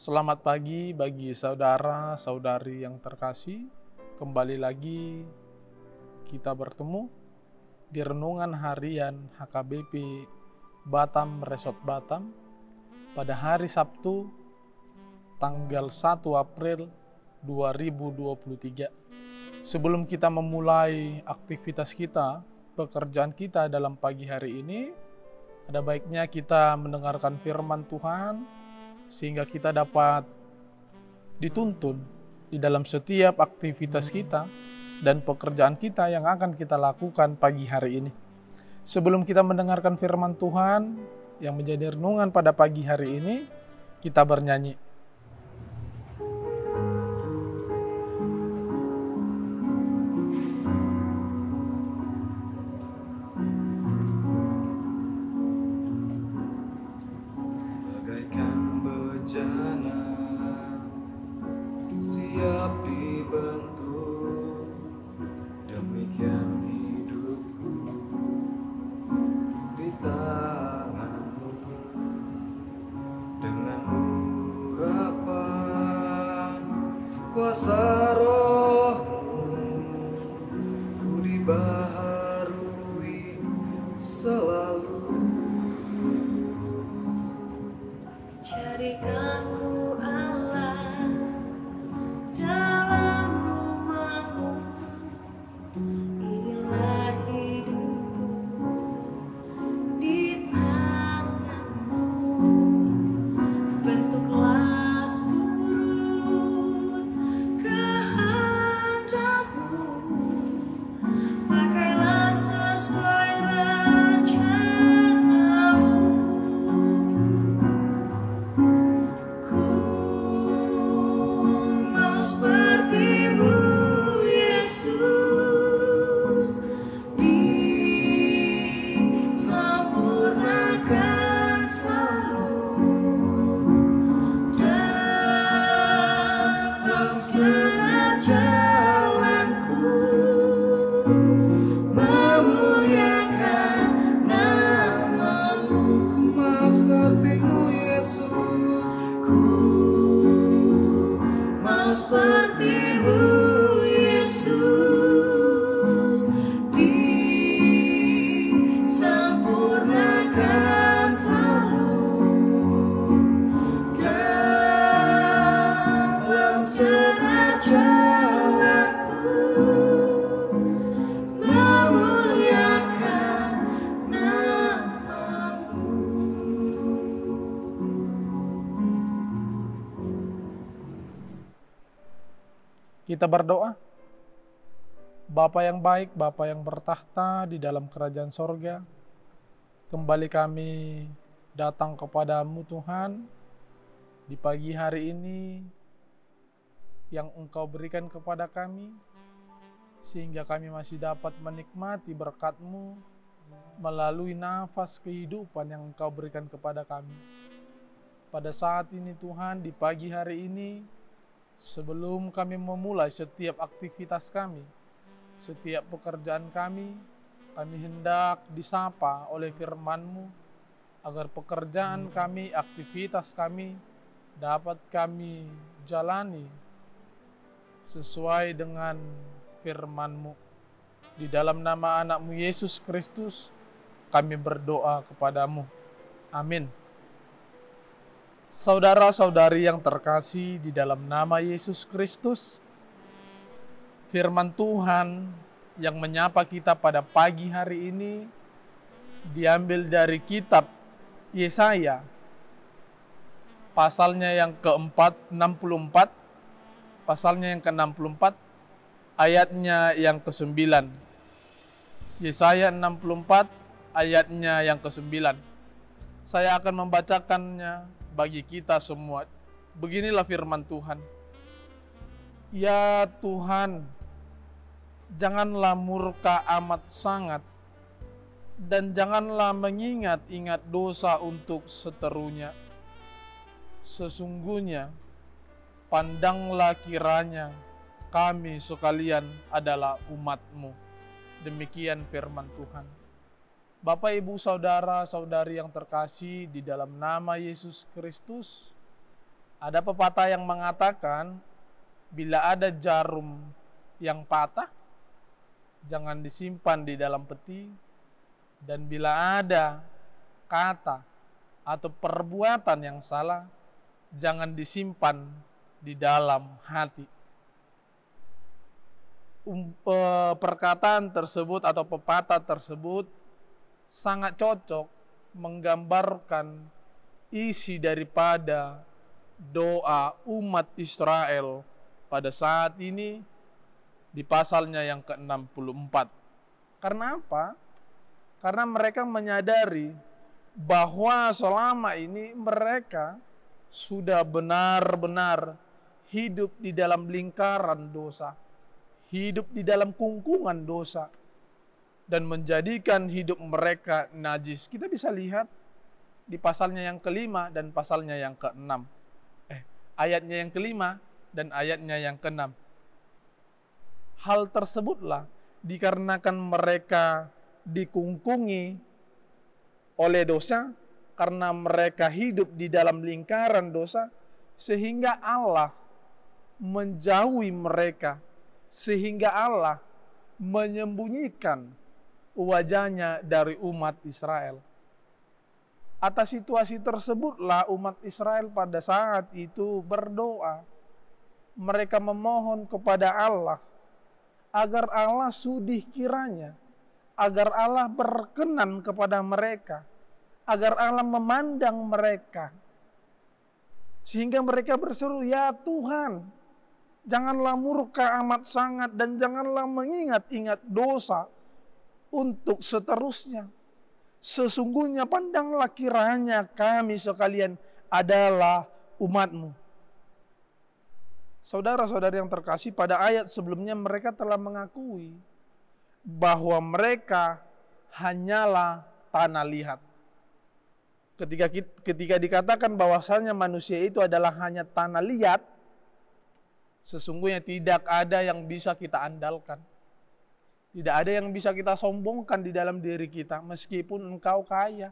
Selamat pagi bagi saudara-saudari yang terkasih. Kembali lagi kita bertemu di renungan harian HKBP Batam Resort Batam pada hari Sabtu tanggal 1 April 2023. Sebelum kita memulai aktivitas kita, pekerjaan kita dalam pagi hari ini, ada baiknya kita mendengarkan firman Tuhan sehingga kita dapat dituntun di dalam setiap aktivitas kita dan pekerjaan kita yang akan kita lakukan pagi hari ini. Sebelum kita mendengarkan firman Tuhan yang menjadi renungan pada pagi hari ini, kita bernyanyi. Bagaikan bejana siap dibentuk, demikian hidupku di tanganmu. Dengan urapan kuasa rohmu, ku dibaharui selalu. Jadikanku Allah dalam rumah-Mu, inilah hidupku di tangan-Mu. Bentuklah seturut kehendak-Mu, pakailah sesuai rencana-Mu. Seperti-Mu, Yesus, disempurnakan selalu dalam setiap jalanku, memuliakan nama-Mu. Ku mau seperti-Mu, Yesus. Seperti-Mu, Yesus, disempurnakan selalu dalam setiap jalanku, memuliakan nama-Mu. Kita berdoa. Bapa yang baik, Bapa yang bertahta di dalam kerajaan sorga, kembali kami datang kepadamu Tuhan di pagi hari ini yang Engkau berikan kepada kami, sehingga kami masih dapat menikmati berkat-Mu melalui nafas kehidupan yang Engkau berikan kepada kami. Pada saat ini Tuhan, di pagi hari ini, sebelum kami memulai setiap aktivitas kami, setiap pekerjaan kami hendak disapa oleh firman-Mu, agar pekerjaan kami, aktivitas kami, dapat kami jalani sesuai dengan firman-Mu. Di dalam nama anak-Mu Yesus Kristus, kami berdoa kepadamu. Amin. Saudara-saudari yang terkasih di dalam nama Yesus Kristus, firman Tuhan yang menyapa kita pada pagi hari ini diambil dari kitab Yesaya, pasalnya yang ke-64, pasalnya yang ke-64, ayatnya yang ke-9. Yesaya 64, ayatnya yang ke-9. Saya akan membacakannya bagi kita semua. Beginilah firman Tuhan. Ya Tuhan, janganlah murka amat sangat, dan janganlah mengingat-ingat dosa untuk seterunya. Sesungguhnya, pandanglah kiranya kami sekalian adalah umat-Mu. Demikian firman Tuhan. Bapak, Ibu, Saudara, Saudari yang terkasih di dalam nama Yesus Kristus, Ada pepatah yang mengatakan, bila ada jarum yang patah, jangan disimpan di dalam peti. Dan bila ada kata atau perbuatan yang salah, jangan disimpan di dalam hati. Perkataan tersebut atau pepatah tersebut sangat cocok menggambarkan isi daripada doa umat Israel pada saat ini di pasalnya yang ke-64. Karena apa? Karena mereka menyadari bahwa selama ini mereka sudah benar-benar hidup di dalam lingkaran dosa, hidup di dalam kungkungan dosa, dan menjadikan hidup mereka najis. Kita bisa lihat di pasalnya yang ke-5 dan pasalnya yang ke-6. Ayatnya yang ke-5 dan ayatnya yang ke-6. Hal tersebutlah dikarenakan mereka dikungkungi oleh dosa, karena mereka hidup di dalam lingkaran dosa, sehingga Allah menjauhi mereka, sehingga Allah menyembunyikan wajahnya dari umat Israel. Atas situasi tersebutlah umat Israel pada saat itu berdoa. Mereka memohon kepada Allah agar Allah sudih kiranya, agar Allah berkenan kepada mereka, agar Allah memandang mereka. Sehingga mereka berseru, "Ya Tuhan, janganlah murka amat sangat dan janganlah mengingat-ingat dosa untuk seterusnya. Sesungguhnya pandanglah kiranya kami sekalian adalah umat-Mu." Saudara-saudari yang terkasih, pada ayat sebelumnya mereka telah mengakui bahwa mereka hanyalah tanah liat. Ketika dikatakan bahwasanya manusia itu adalah hanya tanah liat, sesungguhnya tidak ada yang bisa kita andalkan. Tidak ada yang bisa kita sombongkan di dalam diri kita, meskipun engkau kaya,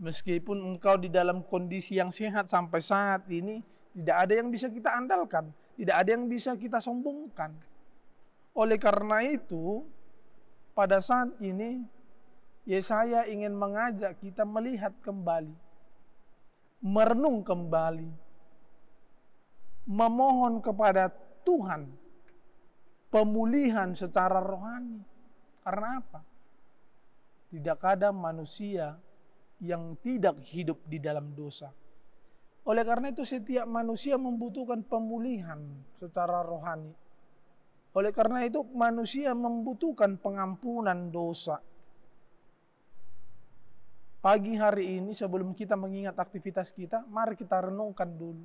meskipun engkau di dalam kondisi yang sehat sampai saat ini, tidak ada yang bisa kita andalkan, tidak ada yang bisa kita sombongkan. Oleh karena itu, pada saat ini, Yesaya ingin mengajak kita melihat kembali, merenung kembali, memohon kepada Tuhan pemulihan secara rohani. Karena apa? Tidak ada manusia yang tidak hidup di dalam dosa. Oleh karena itu setiap manusia membutuhkan pemulihan secara rohani. Oleh karena itu manusia membutuhkan pengampunan dosa. Pagi hari ini sebelum kita mengingat aktivitas kita, mari kita renungkan dulu.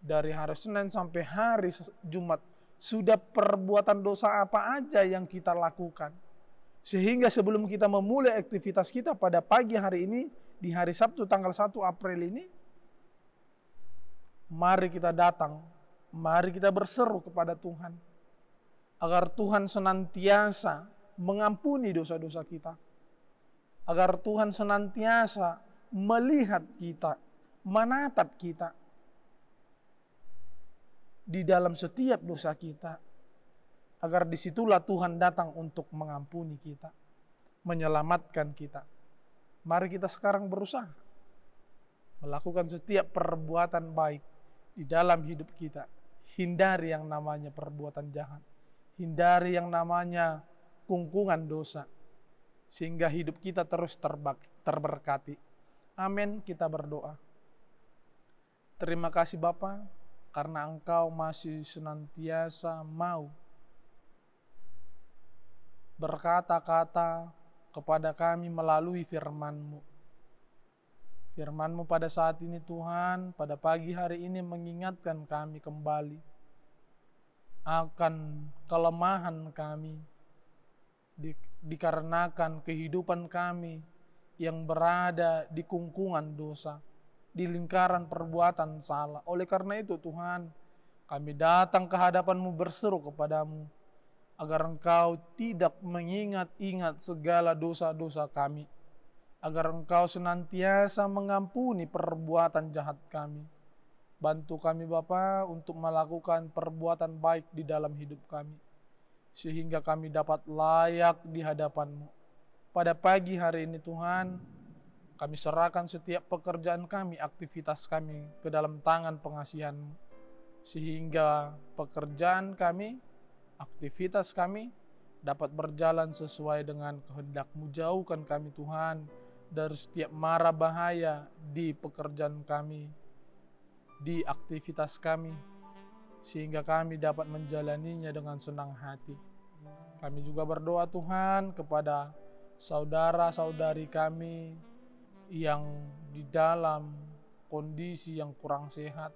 Dari hari Senin sampai hari Jumat, sudah perbuatan dosa apa aja yang kita lakukan. Sehingga sebelum kita memulai aktivitas kita pada pagi hari ini, di hari Sabtu tanggal 1 April ini, mari kita datang, mari kita berseru kepada Tuhan, agar Tuhan senantiasa mengampuni dosa-dosa kita, agar Tuhan senantiasa melihat kita, menatap kita di dalam setiap dosa kita, agar disitulah Tuhan datang untuk mengampuni kita, menyelamatkan kita. Mari kita sekarang berusaha melakukan setiap perbuatan baik di dalam hidup kita. Hindari yang namanya perbuatan jahat, hindari yang namanya kungkungan dosa, sehingga hidup kita terus terberkati. Amin. Kita berdoa. Terima kasih Bapa, karena Engkau masih senantiasa mau berkata-kata kepada kami melalui firman-Mu. Firman-Mu pada saat ini Tuhan, pada pagi hari ini mengingatkan kami kembali akan kelemahan kami, dikarenakan kehidupan kami yang berada di kungkungan dosa, di lingkaran perbuatan salah. Oleh karena itu Tuhan, kami datang ke hadapan-Mu berseru kepadamu, agar Engkau tidak mengingat-ingat segala dosa-dosa kami, agar Engkau senantiasa mengampuni perbuatan jahat kami, Bantu kami Bapa untuk melakukan perbuatan baik di dalam hidup kami, sehingga kami dapat layak di hadapan-Mu. Pada pagi hari ini Tuhan, kami serahkan setiap pekerjaan kami, aktivitas kami ke dalam tangan pengasihan-Mu, sehingga pekerjaan kami, aktivitas kami dapat berjalan sesuai dengan kehendak-Mu. Jauhkan kami Tuhan dari setiap mara bahaya di pekerjaan kami, di aktivitas kami, sehingga kami dapat menjalaninya dengan senang hati. Kami juga berdoa Tuhan kepada saudara-saudari kami yang di dalam kondisi yang kurang sehat.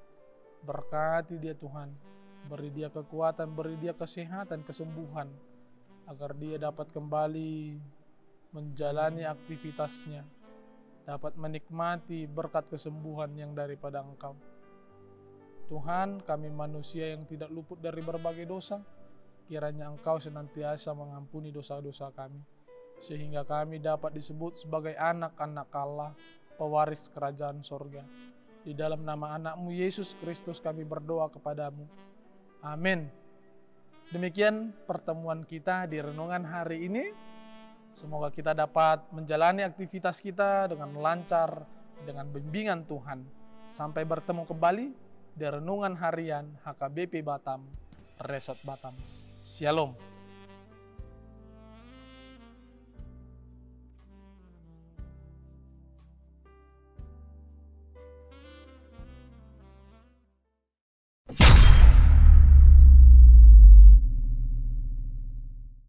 Berkati dia Tuhan, beri dia kekuatan, beri dia kesehatan, kesembuhan, agar dia dapat kembali menjalani aktivitasnya, dapat menikmati berkat kesembuhan yang daripada Engkau. Tuhan, kami manusia yang tidak luput dari berbagai dosa, kiranya Engkau senantiasa mengampuni dosa-dosa kami, sehingga kami dapat disebut sebagai anak-anak Allah, pewaris kerajaan sorga. Di dalam nama anak-Mu Yesus Kristus kami berdoa kepadamu. Amin. Demikian pertemuan kita di renungan hari ini. Semoga kita dapat menjalani aktivitas kita dengan lancar, dengan bimbingan Tuhan. Sampai bertemu kembali di renungan harian HKBP Batam, Resort Batam. Shalom.